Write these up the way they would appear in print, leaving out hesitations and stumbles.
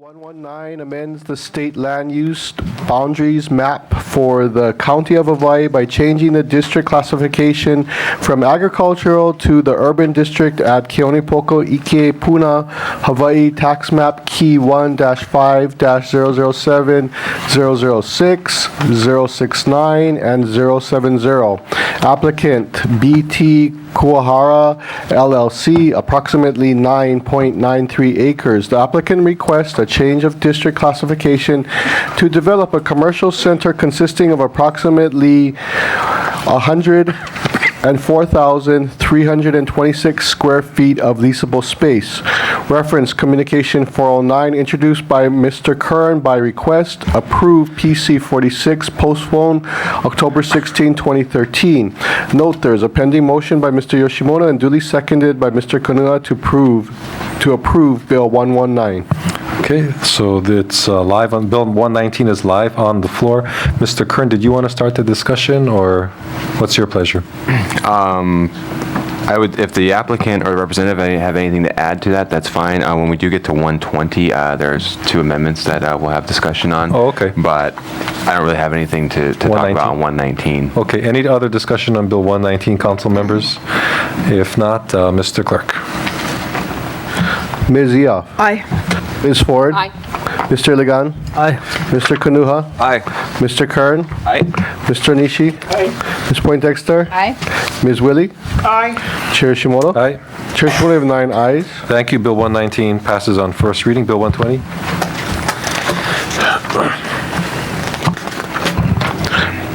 119 amends the state land use boundaries map for the County of Hawaii by changing the district classification from agricultural to the urban district at Keonepoko, Ike, Puna, Hawaii, tax map key 1-5-007, 006, 069, and 070. Applicant BT Kuahara LLC, approximately 9.93 acres. The applicant requests a change of district classification to develop a commercial center consisting of approximately 104,326 square feet of leasable space. Reference Communication 409, introduced by Mr. Kern by request, approved PC 46, postponed October 16, 2013. Note there is a pending motion by Mr. Yoshimoto and duly seconded by Mr. Konua to approve Bill 119. Okay, so it's live on, Bill 119 is live on the floor. Mr. Kern, did you want to start the discussion, or what's your pleasure? I would, if the applicant or the representative have anything to add to that, that's fine. When we do get to 120, there's two amendments that we'll have discussion on. Oh, okay. But I don't really have anything to talk about on 119. Okay, any other discussion on Bill 119, council members? If not, Mr. Clerk. Ms. Ia. Aye. Ms. Ford. Aye. Mr. Ligan. Aye. Mr. Kanuha. Aye. Mr. Kern. Aye. Mr. Nishi. Aye. Ms. Poindexter. Aye. Ms. Willie. Aye. Chair Shimoda. Aye. Chair Shimoda have 9 ayes. Thank you. Bill 119 passes on first reading. Bill 120.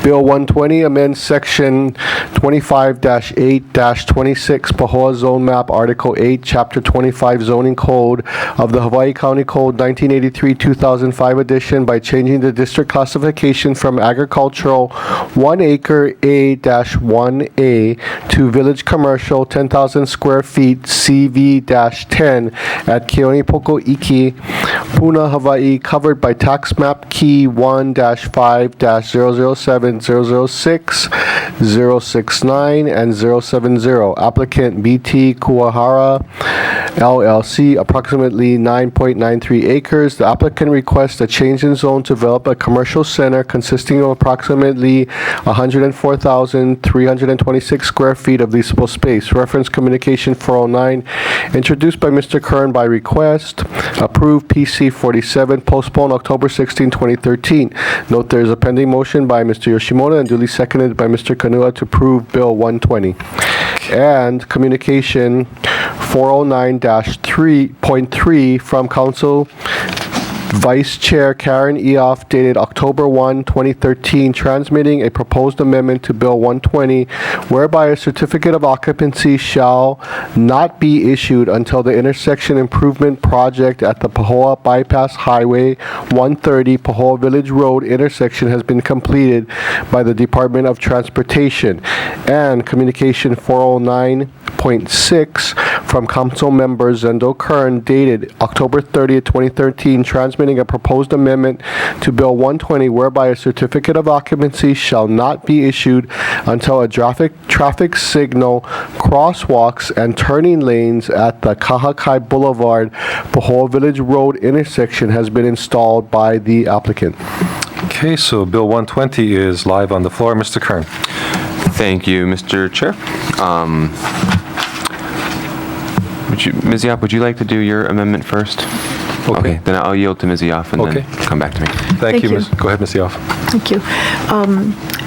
Bill 120 amends Section 25-8-26 Pahoa Zone Map, Article 8, Chapter 25 Zoning Code of the Hawaii County Code 1983-2005 edition by changing the district classification from agricultural 1 acre A-1A to village commercial 10,000 square feet CV-10 at Keonepoko, Iki, Puna, Hawaii, covered by tax map key 1-5-007, 006, 069, and 070. Applicant BT Kuahara LLC, approximately 9.93 acres. The applicant requests a change in zone to develop a commercial center consisting of approximately 104,326 square feet of leasable space. Reference Communication 409, introduced by Mr. Kern by request, approved PC 47, postponed October 16, 2013. Note there is a pending motion by Mr. Yoshimoto and duly seconded by Mr. Kanua to approve Bill 120. And Communication 409-3.3 from Council Vice Chair Karen Eoff, dated October 1, 2013, transmitting a proposed amendment to Bill 120, whereby a certificate of occupancy shall not be issued until the intersection improvement project at the Pahoa Bypass Highway 130 Pahoa Village Road intersection has been completed by the Department of Transportation. And Communication 409.6 from Council Member Zendo Kern, dated October 30, 2013, transmitting a proposed amendment to Bill 120, whereby a certificate of occupancy shall not be issued until a traffic signal, crosswalks, and turning lanes at the Kahakai Boulevard, Pahoa Village Road intersection has been installed by the applicant. Okay, so Bill 120 is live on the floor. Mr. Kern. Thank you, Mr. Chair. Ms. Yap, would you like to do your amendment first? Okay, then I'll yield to Ms. Yoff and then come back to me. Thank you. Go ahead, Ms. Yoff. Thank you.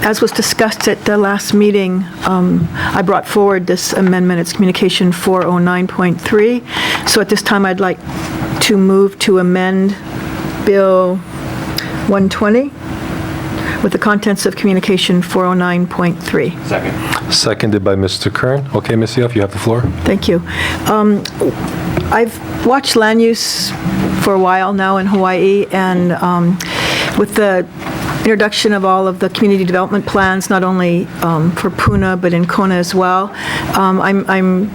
As was discussed at the last meeting, I brought forward this amendment. It's Communication 409.3. So at this time, I'd like to move to amend Bill 120 with the contents of Communication 409.3. Second. Seconded by Mr. Kern. Okay, Ms. Yoff, you have the floor. Thank you. I've watched land use for a while now in Hawaii, and with the introduction of all of the community development plans, not only for Puna but in Kona as well, I'm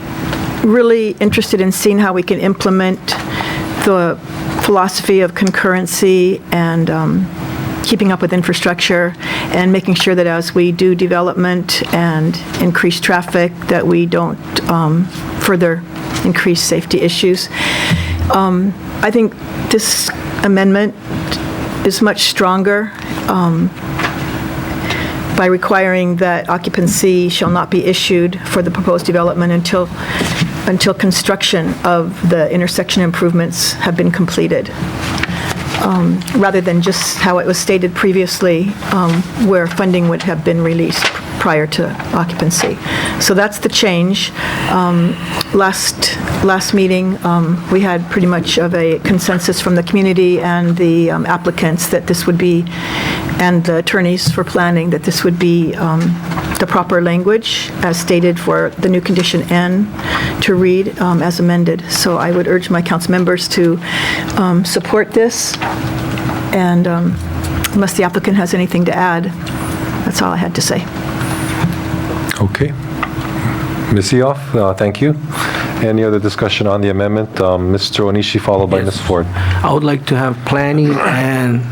really interested in seeing how we can implement the philosophy of concurrency and keeping up with infrastructure and making sure that as we do development and increase traffic, that we don't further increase safety issues. I think this amendment is much stronger by requiring that occupancy shall not be issued for the proposed development until construction of the intersection improvements have been completed, rather than just how it was stated previously, where funding would have been released prior to occupancy. So that's the change. Last meeting, we had pretty much of a consensus from the community and the applicants that this would be, and the attorneys for planning, that this would be the proper language as stated for the new condition N to read as amended. So I would urge my council members to support this, and unless the applicant has anything to add, that's all I had to say. Okay. Ms. Eoff, thank you. Any other discussion on the amendment? Mr. Onishi, followed by Ms. Ford. I would like to have planning and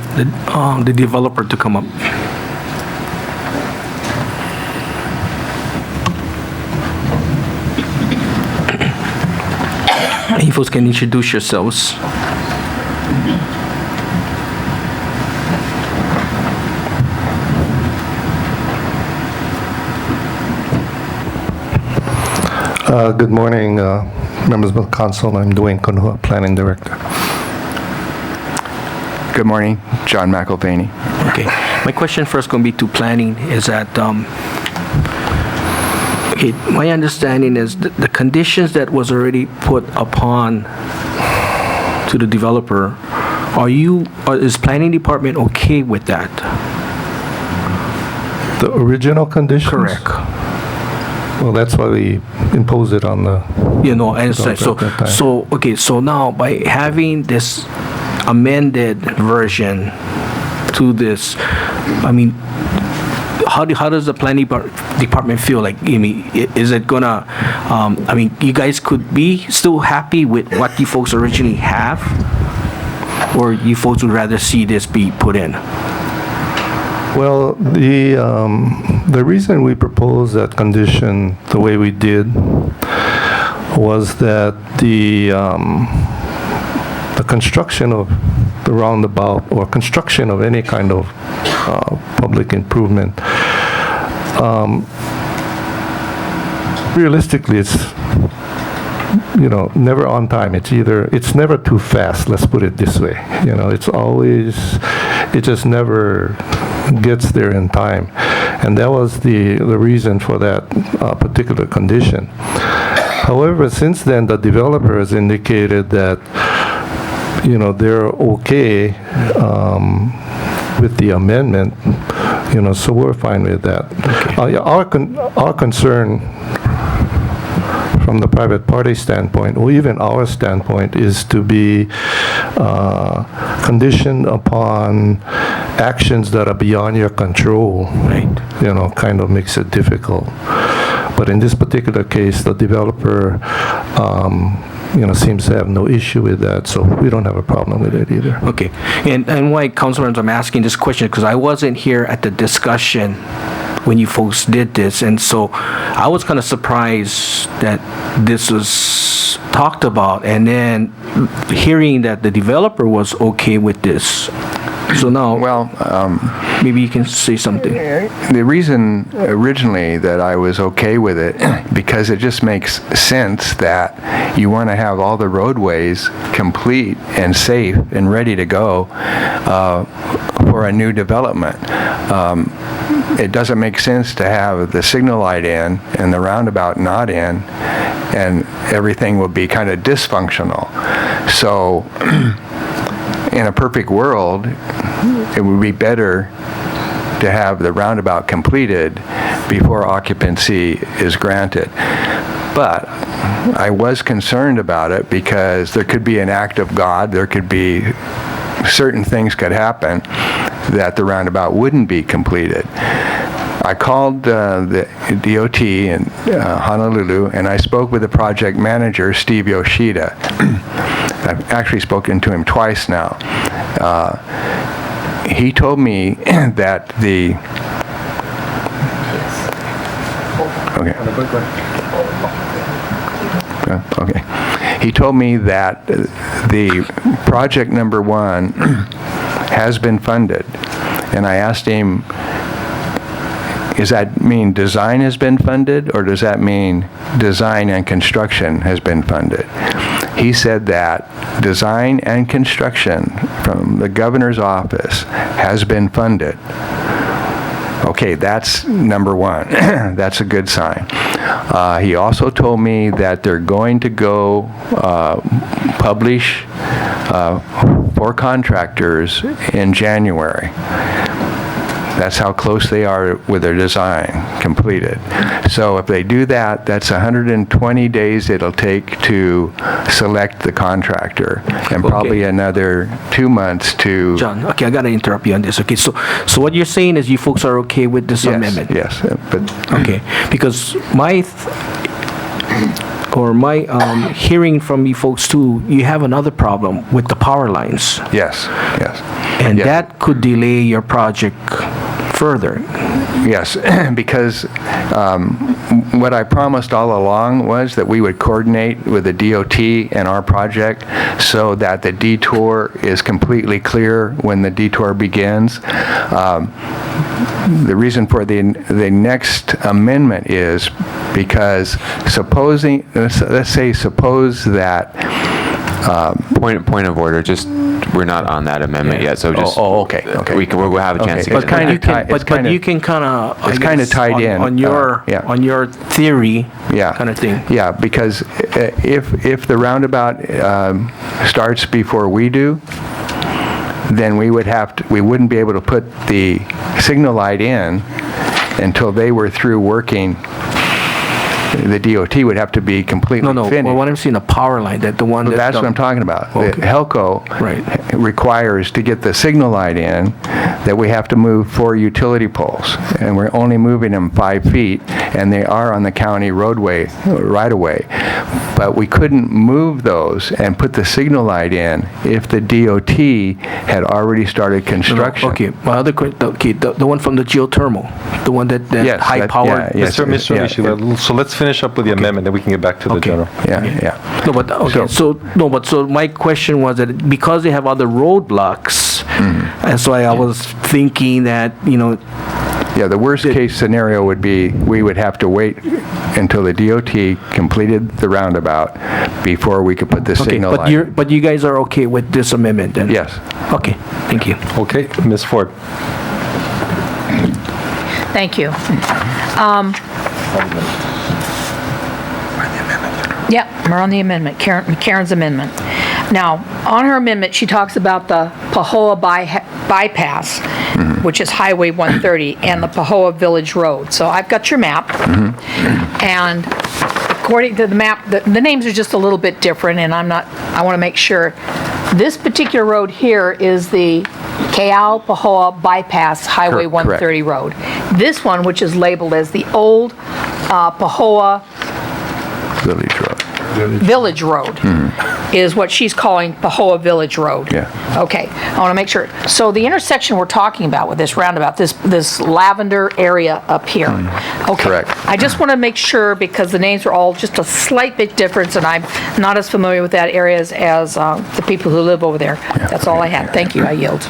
the developer to come up. You folks can introduce yourselves. Good morning, members of the council. I'm Dwayne Konua, Planning Director. Good morning, John McElvaney. Okay. My question first going to be to planning is that, okay, my understanding is that the conditions that was already put upon to the developer, is planning department okay with that? The original conditions? Correct. Well, that's why we imposed it on the... And okay, so now by having this amended version to this, I mean, how does the planning department feel? Like, I mean, is it gonna, I mean, you guys could be still happy with what you folks originally have? Or you folks would rather see this be put in? Well, the reason we proposed that condition the way we did was that the construction of the roundabout or construction of any kind of public improvement, realistically, it's never on time. It's never too fast. Let's put it this way. It just never gets there in time, and that was the reason for that particular condition. However, since then, the developer has indicated that they're okay with the amendment. So we're fine with that. Okay. Our concern from the private party standpoint, or even our standpoint, is to be conditioned upon actions that are beyond your control. Right. Kind of makes it difficult. But in this particular case, the developer, seems to have no issue with that, so we don't have a problem with it either. Okay. And why, councilors, I'm asking this question, because I wasn't here at the discussion when you folks did this, and so I was kind of surprised that this was talked about, and then hearing that the developer was okay with this. So now, Well, maybe you can say something. the reason originally that I was okay with it, because it just makes sense that you want to have all the roadways complete and safe and ready to go for a new development. It doesn't make sense to have the signal light in and the roundabout not in, and everything will be kind of dysfunctional. So in a perfect world, it would be better to have the roundabout completed before occupancy is granted. But I was concerned about it because there could be an act of God, there could be certain things could happen that the roundabout wouldn't be completed. I called the DOT in Honolulu, and I spoke with the project manager, Steve Yoshida. I've actually spoken to him twice now. He told me that the... Okay. he told me that the project number 1 has been funded. And I asked him, does that mean design has been funded, or does that mean design and construction has been funded? He said that design and construction from the governor's office has been funded. Okay, that's number 1. That's a good sign. He also told me that they're going to go publish for contractors in January. That's how close they are with their design completed. So if they do that, that's 120 days it'll take to select the contractor, and probably another 2 months to... John, okay, I got to interrupt you on this. Okay, so what you're saying is you folks are okay with this amendment? Yes, but... Okay, because my hearing from you folks too, you have another problem with the power lines. Yes. And Yes. that could delay your project further. Yes, because what I promised all along was that we would coordinate with the DOT and our project so that the detour is completely clear when the detour begins. The reason for the next amendment is because suppose that... Point of order, just, we're not on that amendment yet, so just... okay. We'll have a chance to Okay. get into But that. You can kind of... it's kinda tied in, On your theory kind of thing. Yeah, because if the roundabout starts before we do, then we wouldn't be able to put the signal light in until they were through working. The DOT would have to be completely finished. Well, what I'm seeing, a power line, that's That's what I'm talking about. Okay. The HELCO requires to get the signal light in that we have to move 4 utility poles, and we're only moving them 5 feet, and they are on the county roadway right away. But we couldn't move those and put the signal light in if the DOT had already started construction. Okay, my other question, the one from the geothermal, the one that Yes, high power. yes. Mr. Nishida, so let's finish up with the amendment, then we can get back to the general. Yeah. No, but okay. So my question was that because they have other roadblocks, and so I was thinking that Yeah, the worst case scenario would be we would have to wait until the DOT completed the roundabout before we could put the signal light. But you guys are okay with this amendment then? Yes. Okay, thank you. Okay, Ms. Ford. Thank you. Yep, we're on the amendment, Karen's amendment. Now, on her amendment, she talks about the Pahoa bypass, which is Highway 130, and the Pahoa Village Road. So I've got your map, and according to the map, the names are just a little bit different, and I want to make sure. This particular road here is the Keao Pahoa Bypass Highway 130 road. This one, which is labeled as the old Pahoa Village Road, is what she's calling Pahoa Village Road. Yeah. Okay, I want to make sure. So the intersection we're talking about with this roundabout, this lavender area up here. Okay. Correct. I just want to make sure because the names are all just a slight bit different, and I'm not as familiar with that area as the people who live over there. That's all I had. Thank you. I yield.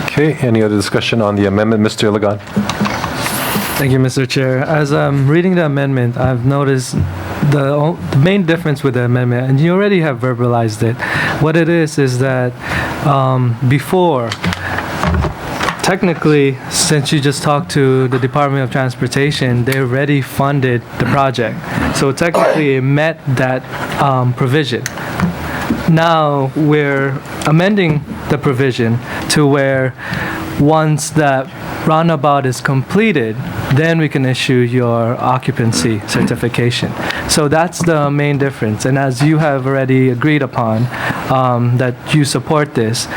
Okay, any other discussion on the amendment? Mr. Iligan? Thank you, Mr. Chair. As I'm reading the amendment, I've noticed the main difference with the amendment, and you already have verbalized it. What it is that before, technically, since you just talked to the Department of Transportation, they already funded the project. So technically, it met that provision. Now, we're amending the provision to where once that roundabout is completed, then we can issue your occupancy certification. So that's the main difference. And as you have already agreed upon, that you support this,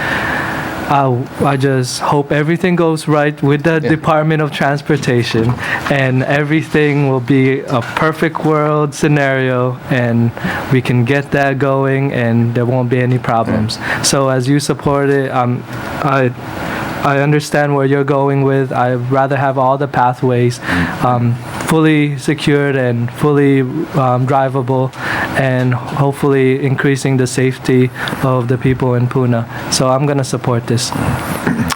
I just hope everything goes right with the Department of Transportation, and everything will be a perfect world scenario, and we can get that going, and there won't be any problems. So as you support it, I understand where you're going with. I'd rather have all the pathways fully secured and fully drivable, and hopefully increasing the safety of the people in Puna. So I'm going to support this.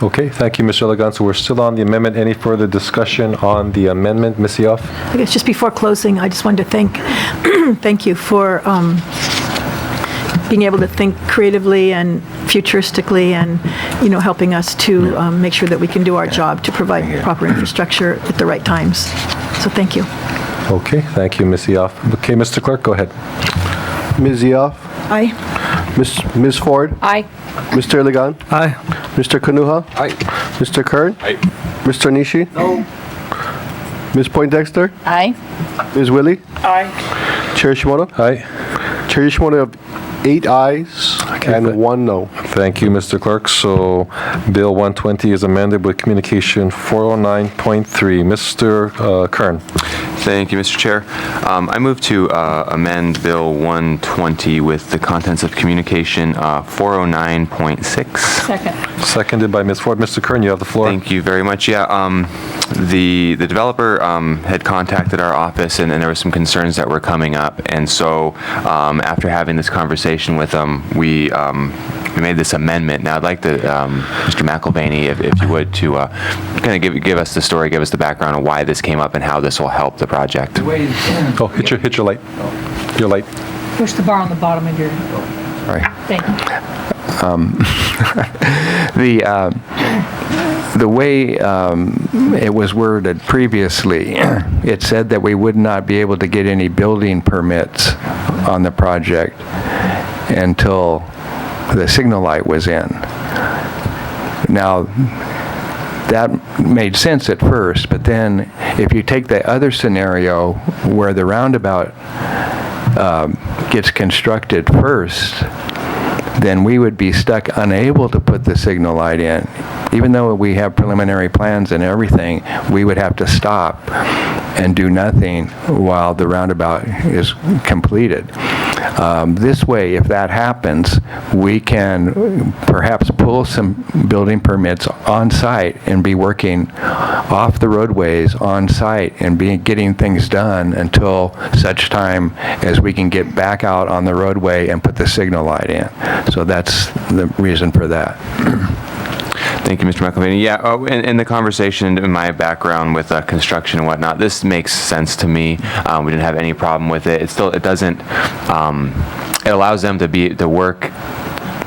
Okay, thank you, Mr. Elegant. So we're still on the amendment. Any further discussion on the amendment, Ms. Yoff? I guess just before closing, I just wanted to thank you for being able to think creatively and futuristically and, helping us to make sure that we can do our job to provide proper infrastructure at the right times. So thank you. Okay, thank you, Ms. Yoff. Okay, Mr. Clerk, go ahead. Ms. Yoff, Aye. Ms. Ford, Aye. Mr. Elegant, Aye. Mr. Kanuha, Aye. Mr. Kern, Mr. Nishi, Ms. Poindexter, Aye. Ms. Willie, Aye. Chair Shimoda. Aye. Chair Shimoda of 8 ayes and 1 no. Thank you, Mr. Clerk. So Bill 120 is amended with Communication 409.3. Mr. Kern. Thank you, Mr. Chair. I move to amend Bill 120 with the contents of Communication 409.6. Second. Seconded by Ms. Ford. Mr. Kern, you have the floor. Thank you very much. Yeah, the developer had contacted our office, and there were some concerns that were coming up. And so after having this conversation with them, we made this amendment. Now, I'd like to, Mr. McElvaney, if you would, to kind of give us the story, give us the background of why this came up and how this will help the project. Oh, hit your light. Your light. Push the bar on the bottom of your, Sorry. thank you. The way it was worded previously, it said that we would not be able to get any building permits on the project until the signal light was in. Now, that made sense at first, but then if you take the other scenario where the roundabout gets constructed first, then we would be stuck unable to put the signal light in. Even though we have preliminary plans and everything, we would have to stop and do nothing while the roundabout is completed. This way, if that happens, we can perhaps pull some building permits on site and be working off the roadways on site and getting things done until such time as we can get back out on the roadway and put the signal light in. So that's the reason for that. Thank you, Mr. McElvaney. Yeah, in the conversation, in my background with construction and whatnot, this makes sense to me. We didn't have any problem with it. It doesn't. It allows them to be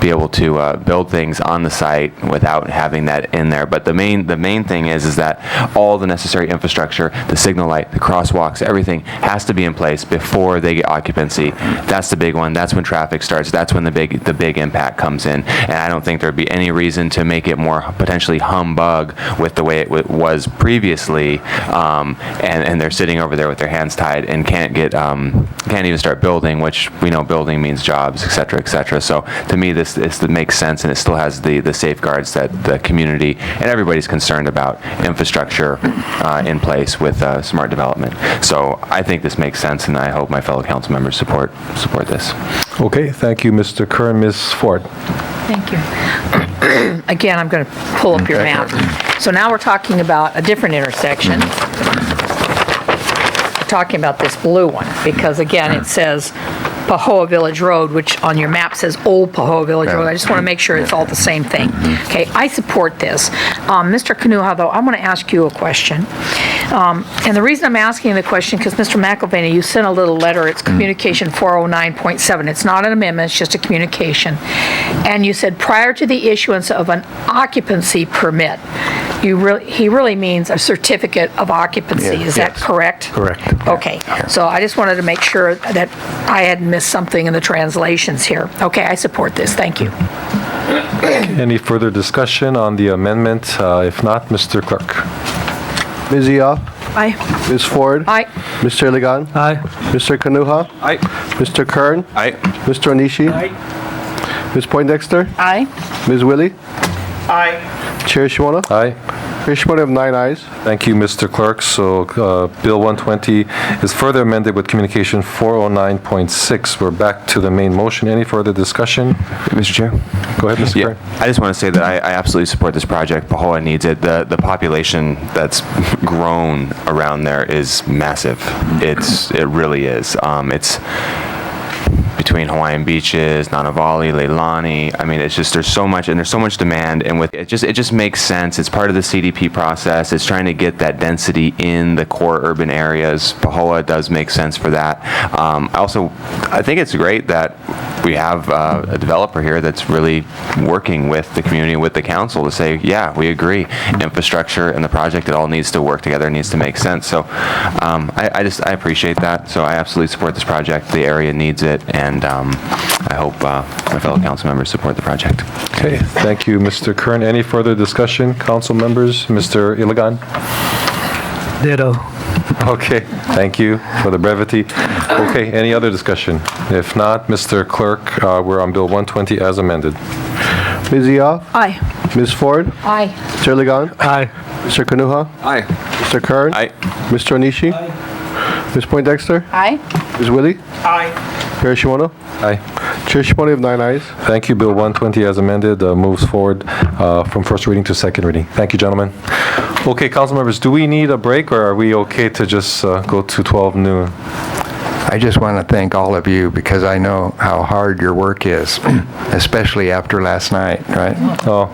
able to build things on the site without having that in there. But the main thing is that all the necessary infrastructure, the signal light, the crosswalks, everything has to be in place before they get occupancy. That's the big one. That's when traffic starts. That's when the big impact comes in. And I don't think there'd be any reason to make it more potentially humbug with the way it was previously. And they're sitting over there with their hands tied and can't even start building, which we know building means jobs, et cetera, et cetera. So to me, this makes sense, and it still has the safeguards that the community and everybody's concerned about infrastructure in place with smart development. So I think this makes sense, and I hope my fellow council members support this. Okay, thank you, Mr. Kern. Ms. Ford. Thank you. Again, I'm going to pull up your map. So now we're talking about a different intersection. We're talking about this blue one, because again, it says Pahoa Village Road, which on your map says Old Pahoa Village Road. I just want to make sure it's all the same thing. Okay, I support this. Mr. Kanuha, though, I want to ask you a question. And the reason I'm asking the question, because Mr. McElvaney, you sent a little letter. It's Communication 409.7. It's not an amendment, it's just a communication. And you said prior to the issuance of an occupancy permit, he really means a certificate of occupancy. Is that correct? Correct. Okay, so I just wanted to make sure that I hadn't missed something in the translations here. Okay, I support this. Thank you. Any further discussion on the amendment? If not, Mr. Clerk. Ms. Yoff, Aye. Ms. Ford, Aye. Mr. Elegant, Aye. Mr. Kanuha, Aye. Mr. Kern, Aye. Mr. Onishi, Ms. Poindexter, Aye. Ms. Willie, Aye. Chair Shimoda. Aye. Chair Shimoda of 9 ayes. Thank you, Mr. Clerk. So Bill 120 is further amended with Communication 409.6. We're back to the main motion. Any further discussion? Mr. Chair? Go ahead, Mr. Kern. I just want to say that I absolutely support this project. Pahoa needs it. The population that's grown around there is massive. It really is. between Hawaiian Beaches, Nanavali, Leilani. I mean, it's just, there's so much, and there's so much demand, and with it just makes sense. It's part of the CDP process. It's trying to get that density in the core urban areas. Pahoa does make sense for that. I think it's great that we have a developer here that's really working with the community, with the council to say, yeah, we agree. Infrastructure and the project, it all needs to work together, needs to make sense. So I appreciate that. So I absolutely support this project. The area needs it, and I hope my fellow council members support the project. Okay, thank you, Mr. Kern. Any further discussion, council members? Mr. Ilagan? Ditto. Okay, thank you for the brevity. Okay, any other discussion? If not, Mr. Clerk, we're on Bill 120 as amended. Ms. Eoff? Aye. Ms. Ford? Aye. Mr. Ligon? Aye. Mr. Kanuha? Aye. Mr. Kern? Aye. Mr. Onishi? Ms. Poindexter? Aye. Ms. Willie? Aye. Chair Shimono? Aye. Chair Shimono, you have 9 ayes. Thank you. Bill 120 as amended moves forward from first reading to second reading. Thank you, gentlemen. Okay, council members, do we need a break, or are we okay to just go to 12 noon? I just want to thank all of you because I know how hard your work is, especially after last night, right? Oh,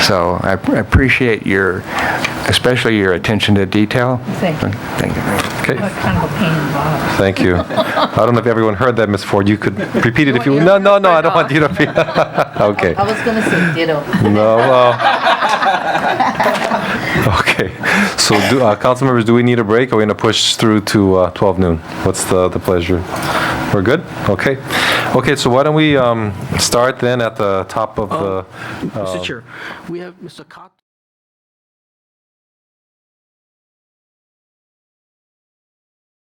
So I appreciate especially your attention to detail. Thank you. Thank you. okay. Kind of a pain in the butt. Thank you. I don't know if everyone heard that, Ms. Ford. You could repeat it if you... No, I don't want you to... Okay. I was gonna say ditto. No, okay. So, council members, do we need a break, or are we going to push through to 12 noon? What's the pleasure? We're good? Okay. Okay, so why don't we start then at the top of the... Mr. Chair, we have Mr. Kato.